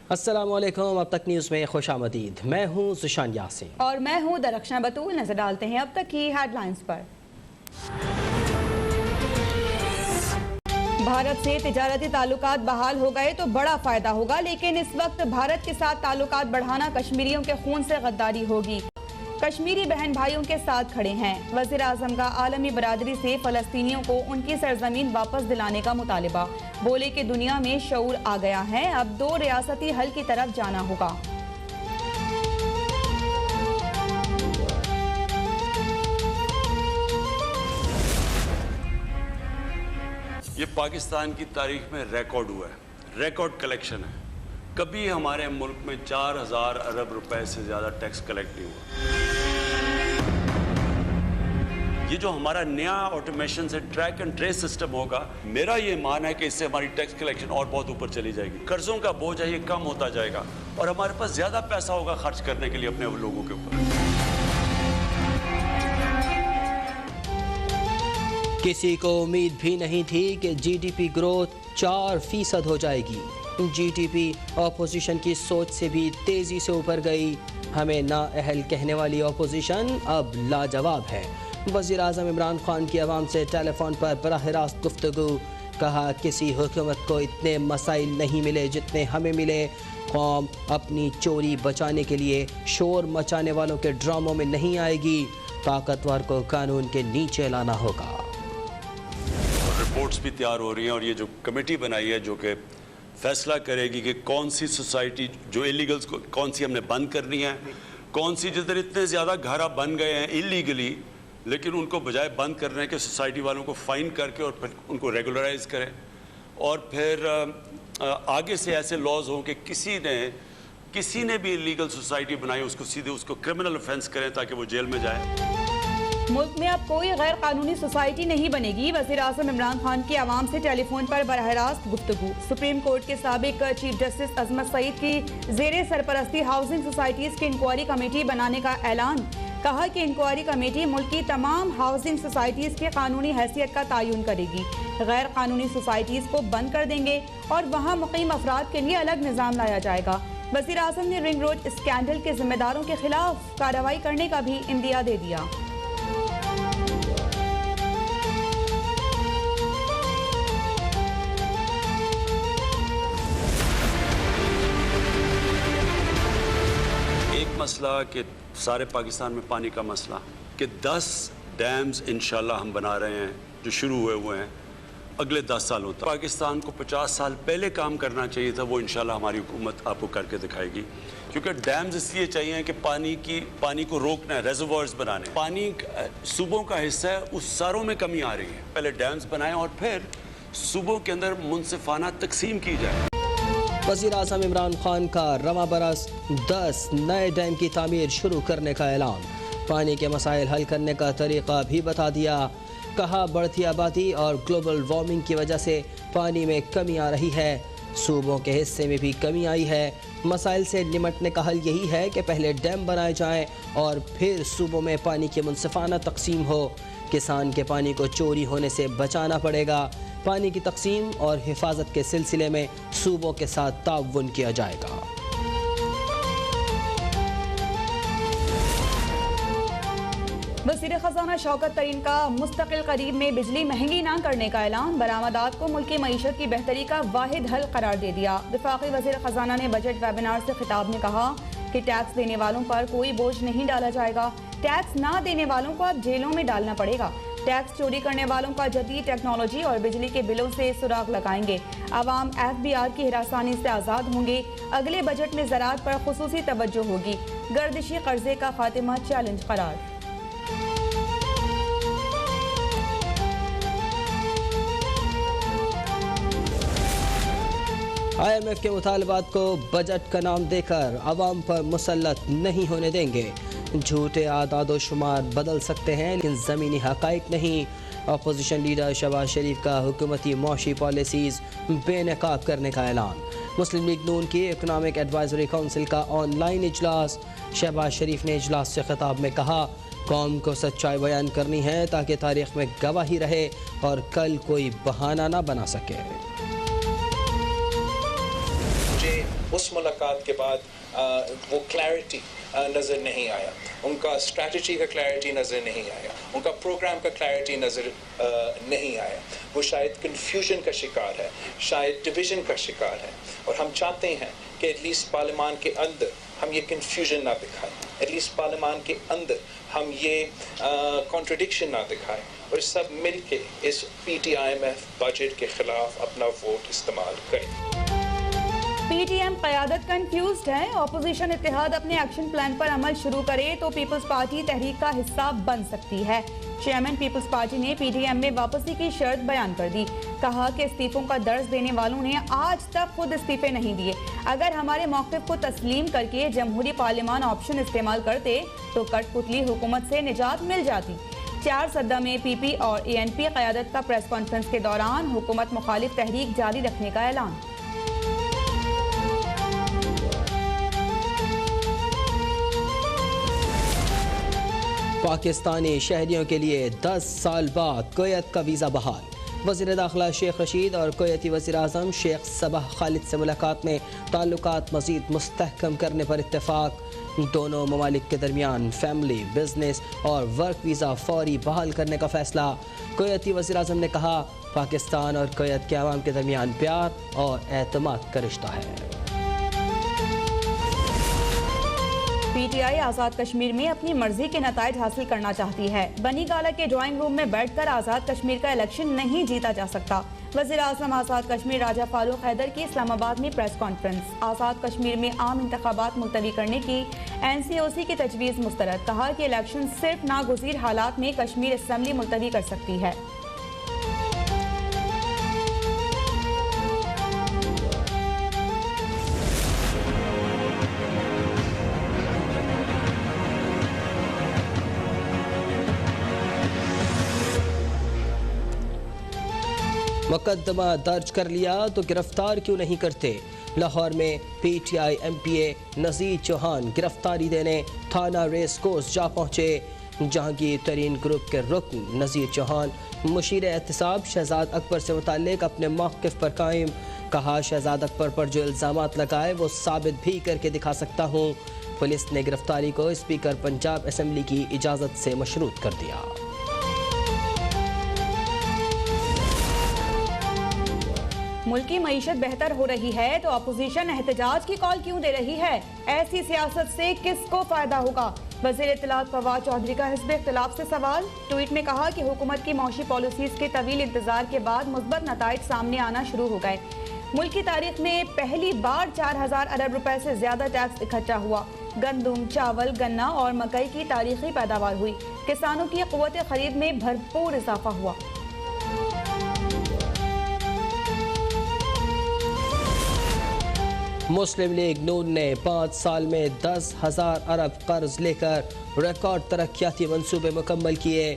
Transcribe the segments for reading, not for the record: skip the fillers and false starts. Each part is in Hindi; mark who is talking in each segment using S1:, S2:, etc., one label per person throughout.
S1: अस्सलामुअलैकुम। अब तक न्यूज़ में खुशामदीद। मैं हूँ ज़ुशान यासीन
S2: और मैं हूँ दरख्शां बतूल। नजर डालते हैं अब तक की हेडलाइंस पर। भारत से तिजारती ताल्लुकात बहाल हो गए तो बड़ा फायदा होगा, लेकिन इस वक्त भारत के साथ ताल्लुकात बढ़ाना कश्मीरियों के खून से गद्दारी होगी। कश्मीरी बहन भाइयों के साथ खड़े हैं। वज़ीर आज़म का आलमी बरादरी से फ़लस्तीनियों को उनकी सरजमीन वापस दिलाने का मुतालिबा। बोले कि दुनिया में शऊर आ गया है, अब 2 रियासती हल की तरफ जाना होगा।
S3: ये पाकिस्तान की तारीख में रिकॉर्ड हुआ है, रिकॉर्ड कलेक्शन है। कभी हमारे मुल्क में 4000 अरब रुपए से ज़्यादा टैक्स कलेक्ट नहीं हुआ। ये जो हमारा नया ऑटोमेशन से ट्रैक एंड ट्रेस सिस्टम होगा, मेरा ये मान है कि इससे हमारी टैक्स कलेक्शन और बहुत ऊपर चली जाएगी। कर्जों का बोझ है ये कम होता जाएगा और हमारे पास ज़्यादा पैसा होगा खर्च करने के लिए अपने लोगों के ऊपर।
S1: किसी को उम्मीद भी नहीं थी कि जीडीपी ग्रोथ 4% हो जाएगी। जीडीपी ऑपोजिशन की सोच से भी तेजी से ऊपर गई। हमें नाअहल कहने वाली ऑपोजिशन अब लाजवाब है। वज़ीर आज़म इमरान खान की आवाम से टेलीफोन पर बराह रास्त गुफ्तगू। कहा किसी हुकूमत को इतने मसाइल नहीं मिले जितने हमें मिले। कौम अपनी चोरी बचाने के लिए शोर मचाने वालों के ड्रामों में नहीं आएगी। ताकतवर को कानून के नीचे लाना होगा।
S3: रिपोर्ट्स भी तैयार हो रही हैं और ये जो कमेटी बनाई है जो कि फैसला करेगी कि कौन सी सोसाइटी जो इलीगल्स को कौन सी हमने बंद करनी है, कौन सी जिधर इतने ज़्यादा घरा बन गए हैं इलीगली, लेकिन उनको बजाय बंद करने के सोसाइटी वालों को फाइन करके और फिर उनको रेगुलराइज करें और फिर आगे से ऐसे लॉज हों कि किसी ने भी इलीगल सोसाइटी बनाई उसको सीधे उसको क्रिमिनल ऑफेंस करें ताकि वो जेल में जाए।
S2: मुल्क में अब कोई गैर कानूनी सोसाइटी नहीं बनेगी। वज़ीर आज़म इमरान खान की आवाम से टेलीफोन पर बराह रास्त गुफ्तगू। सुप्रीम कोर्ट के साबिक चीफ जस्टिस अजमत सईद की ज़ेरे सरपरस्ती हाउसिंग सोसाइटीज़ की इंक्वायरी कमेटी बनाने का ऐलान। कहा कि इंक्वायरी कमेटी मुल्क की तमाम हाउसिंग सोसाइटीज़ की कानूनी हैसियत का तयन करेगी। गैर कानूनी सोसाइटीज़ को बंद कर देंगे और वहाँ मुकीम अफराद के लिए अलग निज़ाम लाया जाएगा। वज़ीर आज़म ने रिंग रोड स्कैंडल के जिम्मेदारों के खिलाफ कार्रवाई करने का भी इंदिया दे दिया।
S3: मसला कि सारे पाकिस्तान में पानी का मसला कि 10 डैम्स इंशाल्लाह हम बना रहे हैं जो शुरू हुए हैं अगले 10 सालों तक। पाकिस्तान को 50 साल पहले काम करना चाहिए था, वो इंशाल्लाह हमारी हुकूमत आपको करके दिखाएगी। क्योंकि डैम्स इसलिए चाहिए कि पानी को रोकना है, रेजर्वोयर्स बनाने। पानी सूबों का हिस्सा है, उस सारों में कमी आ रही है। पहले डैम्स बनाएं और फिर सूबों के अंदर मुनसिफाना तकसीम की जाए।
S1: वज़ीर आज़म इमरान खान का रवा बरस 10 नए डैम की तामीर शुरू करने का ऐलान। पानी के मसाइल हल करने का तरीक़ा भी बता दिया। कहा बढ़ती आबादी और ग्लोबल वार्मिंग की वजह से पानी में कमी आ रही है। सूबों के हिस्से में भी कमी आई है। मसाइल से निमटने का हल यही है कि पहले डैम बनाए जाएं और फिर सूबों में पानी की मुनसिफाना तकसीम हो। किसान के पानी को चोरी होने से बचाना पड़ेगा। पानी की तकसीम और हिफाजत के सिलसिले में सूबों के साथ ताउन किया जाएगा।
S2: वज़ीर ख़ज़ाना शौकत तरीन का मुस्तकिल करीब में बिजली महंगी ना करने का ऐलान। बरामदात को मुल्की मईशत की बेहतरी का वाहिद हल करार दे दिया। वफाकी वज़ीर ख़ज़ाना ने बजट वेबिनार से खिताब में कहा कि टैक्स देने वालों पर कोई बोझ नहीं डाला जाएगा। टैक्स ना देने वालों को अब जेलों में डालना पड़ेगा। टैक्स चोरी करने वालों का जदीद टेक्नोलॉजी और बिजली के बिलों से सुराग लगाएंगे। आवाम FBR की हिरासानी से आज़ाद होंगे। अगले बजट में ज़राअत पर खुसूसी तवज्जो होगी। गर्दिशी कर्जे का खात्मा चैलेंज करार।
S1: IMF के मुतालबात को बजट का नाम देकर आवाम पर मुसल्लत नहीं होने देंगे। झूठे आदाद शुमार बदल सकते हैं लेकिन ज़मीनी हक़ाइक़ नहीं। अपोजिशन लीडर शहबाज शरीफ का हुकूमती मौशी पॉलिसीज़ बेनकाब करने का ऐलान। मुस्लिम लीग नून की इकनॉमिक एडवाइजरी काउंसिल का ऑनलाइन इजलास। शहबाज शरीफ ने इजलास से खिताब में कहा कौम को सच्चाई बयान करनी है ताकि तारीख़ में गवाही रहे और कल कोई बहाना ना बना सके।
S4: उस 10 मुलाकात के बाद वो क्लैरिटी नज़र नहीं आया, उनका स्ट्रैटेजी का क्लैरिटी नज़र नहीं आया, उनका प्रोग्राम का क्लैरिटी नज़र नहीं आया। वो शायद कन्फ्यूजन का शिकार है, शायद डिवीज़न का शिकार है, और हम चाहते हैं कि एटलीस्ट पार्लियामान के अंदर हम ये कन्फ्यूजन ना दिखाएं, एटलीस्ट पार्लियामान के अंदर हम ये कॉन्ट्रडिक्शन ना दिखाएं, और सब मिल के इस PTIMF बजट के ख़िलाफ़ अपना वोट इस्तेमाल करें।
S2: PTM क़यादत कंफ्यूज्ड है। अपोजिशन इत्तेहाद अपने एक्शन प्लान पर अमल शुरू करे तो पीपल्स पार्टी तहरीक का हिस्सा बन सकती है। चेयरमैन पीपल्स पार्टी ने PTM में वापसी की शर्त बयान कर दी। कहा कि इस्तीफों का दर्ज देने वालों ने आज तक खुद इस्तीफे नहीं दिए। अगर हमारे मौक़िफ़ को तस्लीम करके जमहूरी पार्लियामान ऑप्शन इस्तेमाल करते तो कठपुतली हुकूमत से निजात मिल जाती। 4 सद्दा में PP और ANP क़यादत का प्रेस कॉन्फ्रेंस के दौरान हुकूमत मुखालिफ तहरीक जारी रखने का ऐलान।
S1: पाकिस्तानी शहरियों के लिए 10 साल बाद कुवैत का वीज़ा बहाल। वज़ीर दाखिला शेख रशीद और कुवैती वज़ीर आज़म शेख सबह खालिद से मुलाकात में ताल्लुकात मज़ीद मुस्तहकम करने पर इत्तेफाक। दोनों ममालिक के दरमियान फैमिली, बिजनेस और वर्क वीज़ा फौरी बहाल करने का फैसला। कुवैती वज़ीर आज़म ने कहा, पाकिस्तान और कुवैत के अवाम के दरमियान प्यार और एतमाद का रिश्ता है।
S2: PTI आज़ाद कश्मीर में अपनी मर्जी के नताइज हासिल करना चाहती है। बनी गाला के ड्राइंग रूम में बैठकर आज़ाद कश्मीर का इलेक्शन नहीं जीता जा सकता। वज़ीर आज़म आज़ाद कश्मीर राजा फारूक हैदर की इस्लामाबाद में प्रेस कॉन्फ्रेंस। आज़ाद कश्मीर में आम इंतखाबात मुलतवी करने की NCOC की तजवीज़ मुस्तरद। कहा कि इलेक्शन सिर्फ नागुज़ीर हालात में कश्मीर असम्बली मुलतवी कर सकती है।
S1: मुकदमा दर्ज कर लिया तो गिरफ्तार क्यों नहीं करते। लाहौर में PTI MPA नज़ीर चौहान गिरफ्तारी देने थाना रेस कोर्स जा पहुँचे। जहांगीर तरीन ग्रुप के रुकन नज़ीर चौहान मुशीर एहतसाब शहजाद अकबर से मुताल्लिक अपने मौक़िफ़ पर कायम। कहा, शहजाद अकबर पर जो इल्ज़ामात लगाए वो साबित भी करके दिखा सकता हूँ। पुलिस ने गिरफ्तारी को स्पीकर पंजाब असम्बली की इजाज़त से मशरूत कर दिया।
S2: मुल्क की मईशत बेहतर हो रही है तो अपोजिशन एहतजाज की कॉल क्यों दे रही है। ऐसी सियासत से किसको फायदा होगा। वज़ीर इत्तलात फवाद चौधरी का हिस्ब इख्तिलाफ से सवाल। ट्वीट में कहा कि हुकूमत की मौशी पॉलिसीज़ के तवील इंतजार के बाद मुस्बत नताइज सामने आना शुरू हो गए। मुल्क की तारीख में पहली बार 4000 अरब रुपए से ज्यादा टैक्स इकट्ठा हुआ। गंदम, चावल, गन्ना और मकई की तारीखी पैदावार हुई। किसानों की क़ुव्वत खरीद में भरपूर इजाफा हुआ।
S1: मुस्लिम लीग नून ने 5 साल में 10,000 अरब कर्ज लेकर रिकॉर्ड तरक्याती मंसूबे मुकम्मल किए।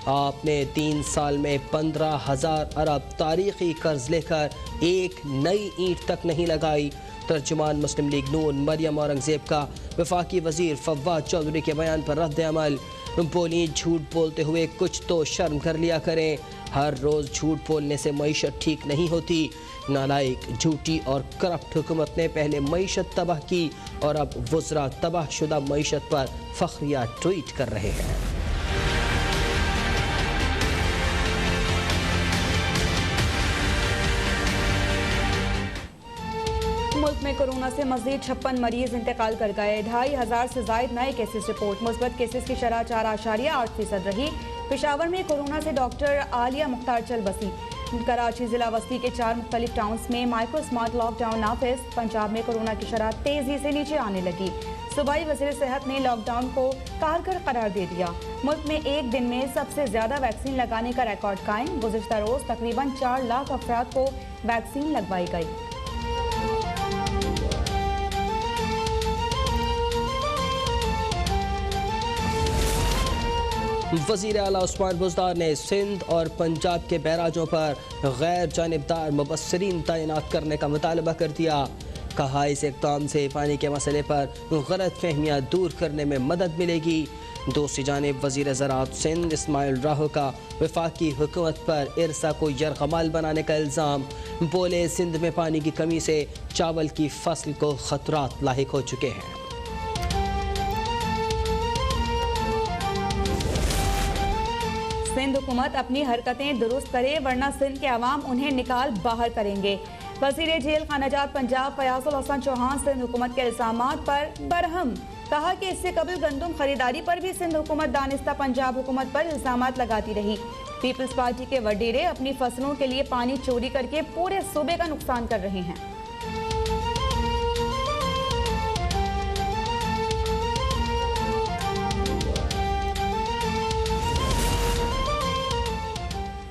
S1: आपने 3 साल में 15,000 अरब तारीखी कर्ज लेकर एक नई ईंट तक नहीं लगाई। तर्जुमान मुस्लिम लीग नून मरियम औरंगजेब का वफाकी वजीर फवाद चौधरी के बयान पर रद्द अमल। बोली, झूठ बोलते हुए कुछ तो शर्म कर लिया करें। हर रोज़ झूठ बोलने से मईशत ठीक नहीं होती। नालायक, झूठी और करप्ट हुकूमत ने पहले मईशत तबाह की और अब वज़रा तबाहशुदा मईशत पर फखरिया ट्वीट कर रहे हैं।
S2: मुल्क में कोरोना से मज़ीद 56 मरीज इंतकाल कर गए। 2500 से ज़ायद नए केसेस रिपोर्ट। मुस्बत केसेस की शरह 4.8% रही। पेशावर में कोरोना से डॉक्टर आलिया मुख्तार चल बसी। कराची जिला वस्ती के 4 मुख्तलिफ टाउन्स में माइक्रो स्मार्ट लॉकडाउन नाफिज। पंजाब में कोरोना की शरह तेजी से नीचे आने लगी। सूबाई वज़ीर सेहत ने लॉकडाउन को कारगर करार दे दिया। मुल्क में एक दिन में सबसे ज्यादा वैक्सीन लगाने का रिकॉर्ड कायम। गुज़िश्ता रोज तकरीबन 4 लाख अफराद को वैक्सीन लगवाई गई।
S1: वज़ीर आला उस्मान बुज़दार ने सिंध और पंजाब के बैराजों पर गैर जानिबदार मुबस्सिरीन तैनात करने का मुतालबा कर दिया। कहा इस इक़दाम से पानी के मसले पर गलत फहमियाँ दूर करने में मदद मिलेगी। दूसरी जानिब वज़ीर ज़राअत सिंध इस्माइल राहो का वफाकी हुकूमत पर इरसा को यरगमाल बनाने का इल्ज़ाम। बोले सिंध में पानी की कमी से चावल की फसल को खतरात लाहिक हो चुके हैं।
S2: सिंध हुकूमत अपनी हरकतें दुरुस्त करे वरना सिंध के अवाम उन्हें निकाल बाहर करेंगे। वज़ीर जेल खानाजात पंजाब फयाजुल हसन चौहान सिंध हुकूमत के इल्ज़ामात पर बरहम। कहा कि इससे कबल गंदम खरीदारी पर भी सिंध हुकूमत दानिस्ता पंजाब हुकूमत पर इल्ज़ामात लगाती रही। पीपल्स पार्टी के वडेरे अपनी फसलों के लिए पानी चोरी करके पूरे सूबे का नुकसान कर रहे हैं।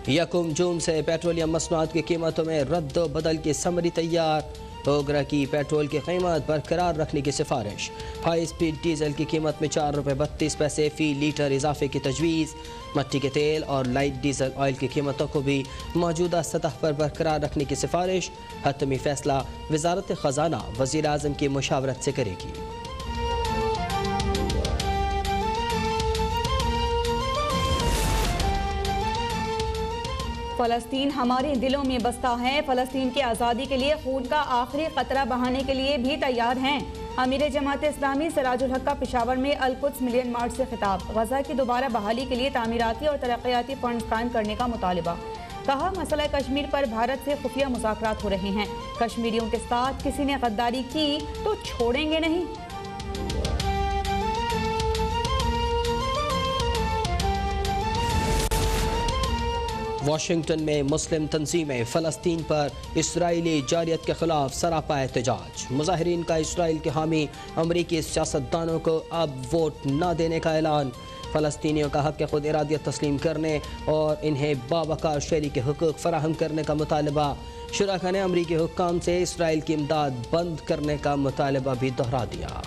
S1: यकम जून से पेट्रोलियम मसनूआत की कीमतों में रद्द बदल की समरी तैयार। ओगरा की पेट्रोल की कीमत बरकरार रखने की सिफारिश। हाई स्पीड डीजल की कीमत में 4 रुपये 32 पैसे फ़ी लीटर इजाफे की तजवीज़। मट्टी के तेल और लाइट डीजल ऑयल की कीमतों को भी मौजूदा सतह पर बरकरार रखने की सिफारिश। हतमी फैसला वजारत ख़जाना वज़ीर आज़म की मुशावरत से करेगी।
S2: फ़लस्तीन हमारे दिलों में बसता है। फ़लस्तीन की आज़ादी के लिए खून का आखिरी ख़तरा बहाने के लिए भी तैयार हैं। अमीर जमात इस्लामी सिराजुल हक का पेशावर में अल-कुद्स मिलियन मार्च से खिताब। गज़ा की दोबारा बहाली के लिए तामीराती और तरक्याती फंड कायम करने का मुतालिबा। कहा मसला कश्मीर पर भारत से खुफिया मुज़ाकरात हो रहे हैं। कश्मीरियों के साथ किसी ने गद्दारी की तो छोड़ेंगे नहीं।
S1: वाशिंगटन में मुस्लिम तंजीमें फ़लस्तीन पर इसराइली जारियत के खिलाफ सरापा एहतजाज। मुजाहिरीन का इसराइल के हामी अमरीकी सियासतदानों को अब वोट न देने का ऐलान। फ़लस्तीनियों का हक़ खुद इरादियत तस्लीम करने और इन्हें बावकार शहरी के हुकूक फराहम करने का मुतालबा। शुरा ने अमरीकी हुक्काम से इसराइल की इमदाद बंद करने का मुतालबा भी दोहरा दिया।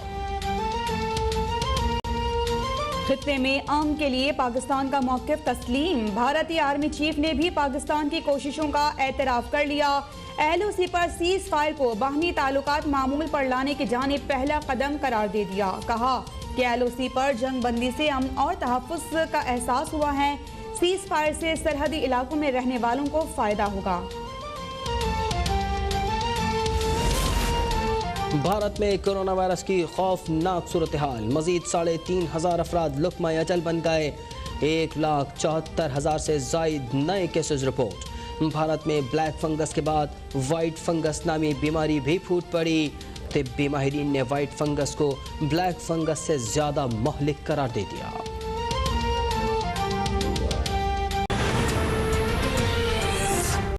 S2: खित्ते में अमन के लिए पाकिस्तान का मौक़िफ़ तस्लीम। भारतीय आर्मी चीफ ने भी पाकिस्तान की कोशिशों का एतराफ़ कर लिया। LOC पर सीज़ फायर को बाहमी ताल्लुकात मामूल पर लाने की जानिब पहला कदम करार दे दिया। कहा कि LOC पर जंग बंदी से अमन और तहफ़्फ़ुज़ का एहसास हुआ है। सीज़ फायर से सरहदी इलाकों में रहने वालों को फ़ायदा होगा।
S1: भारत में कोरोना वायरस की खौफनाक सूरत हाल। मजीद 3,500 अफराद लुक़मा अजल बन गए। 1,74,000 से ज़ायद नए केसेस रिपोर्ट। भारत में ब्लैक फंगस के बाद वाइट फंगस नामी बीमारी भी फूट पड़ी। तिब्बी माहिरीन ने वाइट फंगस को ब्लैक फंगस से ज़्यादा मुहलिक करार दे दिया।